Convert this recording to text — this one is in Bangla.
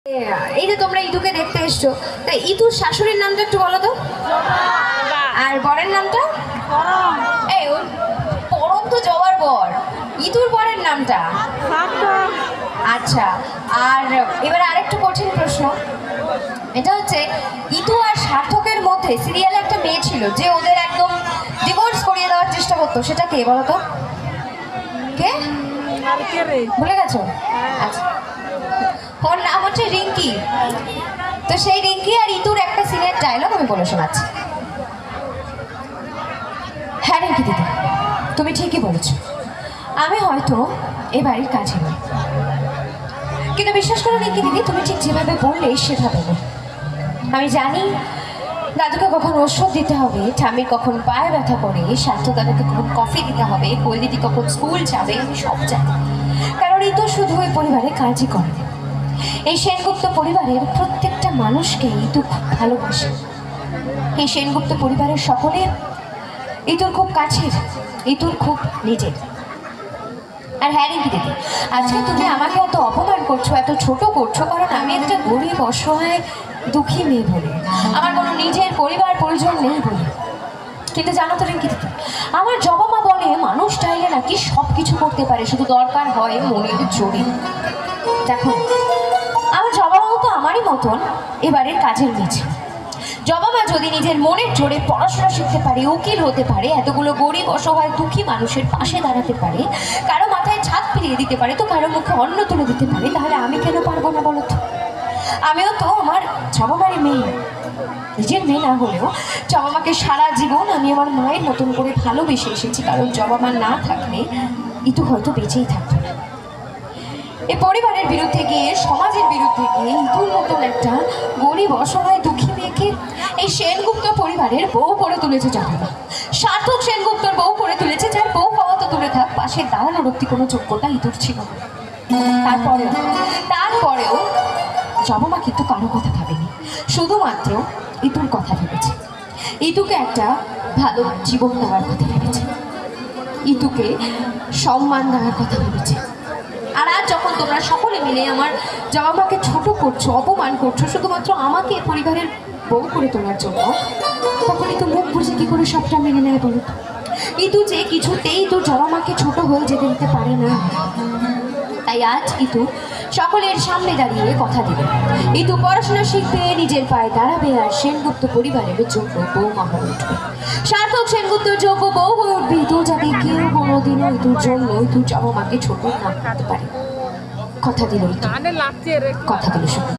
এই যে তোমরা ইদুকে দেখতে এসছো, তা ইদুর শাশুড়ির নামটা একটু বলো তো, আর বরের নামটা? এই পরম তো জবার বর, ইদুর বরের নামটা? আচ্ছা, আর এবার আরেকটু কঠিন প্রশ্ন, এটা হচ্ছে ইদু আর সার্থকের মধ্যে সিরিয়ালে একটা মেয়ে ছিল যে ওদের একদম ডিভোর্স করিয়ে দেওয়ার চেষ্টা করতো, সেটা কে বলো তো? কে ভুলে গেছো? আচ্ছা, ওর নাম হচ্ছে রিঙ্কি। তো সেই রিঙ্কি আর ইতুর একটা সিনের ডায়লগ আমি বলে শোনাচ্ছি। হ্যাঁ রিঙ্কি দিদি, তুমি ঠিকই বলেছ, আমি হয়তো এ বাড়ির কাজে নই, কিন্তু বিশ্বাস করো রিঙ্কি দিদি, তুমি ঠিক যেভাবে বললে সেভাবে নয়। আমি জানি দাদুকে কখন ওষুধ দিতে হবে, ঠাম্মির কখন পায়ে ব্যথা করে, সার্থক দাদাকে কখন কফি দিতে হবে, কোয়েল দিদি কখন স্কুল যাবে, আমি সব জানি। কারণ এই তো শুধু ওই পরিবারে কাজই করে, এই সেনগুপ্ত পরিবারের প্রত্যেকটা মানুষকে ইতু খুব ভালোবাসে। এই সেনগুপ্ত পরিবারের সকলে ইতুর খুব কাছের, ইতুর খুব নিজের। আর হ্যাঁ রিঙ্কি দিদি, আজকে তুমি আমাকে এত অপমান করছো, এত ছোট করছো, কারণ আমি একটা গরিব অসহায় দুঃখী মেয়ে বলে, আমার কোনো নিজের পরিবার পরিজন নেই বলে। কিন্তু জানো তো রিঙ্কি দিদি, আমার জবা মা বলে মানুষ চাইলে নাকি সব কিছু করতে পারে, শুধু দরকার হয় মনের জোরে। দেখো, আমার জবা মাও তো আমারই মতন এবারের কাজের মেয়ে। জবা মা যদি নিজের মনের জোরে পড়াশোনা শিখতে পারে, উকিল হতে পারে, এতগুলো গরিব অসহায় দুঃখী মানুষের পাশে দাঁড়াতে পারে, কারো মাথায় ছাদ ফিরিয়ে দিতে পারে, তো কারো মুখে অন্ন তুলে দিতে পারে, তাহলে আমি কেন পারবো না বলো তো? আমিও তো আমার জবা মায়ের মেয়ে, নিজের মেয়ে না হলেও জবা মাকে সারা জীবন আমি আমার মায়ের মতন করে ভালোবেসে এসেছি, কারণ জবা মা না থাকলে ইতু হয়তো বেঁচেই থাকতো না। এই পরিবারের বিরুদ্ধে গিয়ে, সমাজের বিরুদ্ধে গিয়ে ইতুর মতন একটা গরিব অসহায় দুঃখী মেয়েকে এই সেনগুপ্ত পরিবারের বউ করে তুলেছে জবা মা। সার্থক সেনগুপ্তর বউ করে তুলেছে, যার বউ পাওয়া তো দূরে থাক, পাশে দাঁড়ানোর অব্দি কোনো যোগ্যতা ইতুর ছিল না। তারপরেও জবা মা কিন্তু কারো কথা ভাবেনি, শুধুমাত্র ইতুর কথা ভেবেছে। ইতুকে একটা ভালো জীবন দেওয়ার কথা ভেবেছে, ইতুকে সম্মান দেওয়ার কথা ভেবেছে। আর আজ যখন তোমরা সকলে মিলে আমার জবা মাকে ছোট করছো, অপমান করছো, শুধুমাত্র আমাকে পরিবারের বউ করে তোলার জন্য, তখন ইতু মুখ বুঝে কি করে সবটা মেনে নেয় বলো? ইতু যে কিছুতেই তোর জবা মাকে ছোট হয়ে যেতে দিতে পারে না। তাই আজ ইতু সকলের সামনে দাঁড়িয়ে কথা দেবে, ইতু পড়াশোনা শিখবে, নিজের পায়ে দাঁড়াবে, আর সেনগুপ্ত পরিবারের যোগ্য বৌমা হয়ে উঠবে। সার্থক সেনগুপ্ত যোগ্য বউ হয়ে উঠবে ইতু, যাতে কেউ কোনোদিনও ইতুর জন্য ইতুর জবা মাকে ছোট না করতে পারে। কথা দিল ইতু, কথা দিল।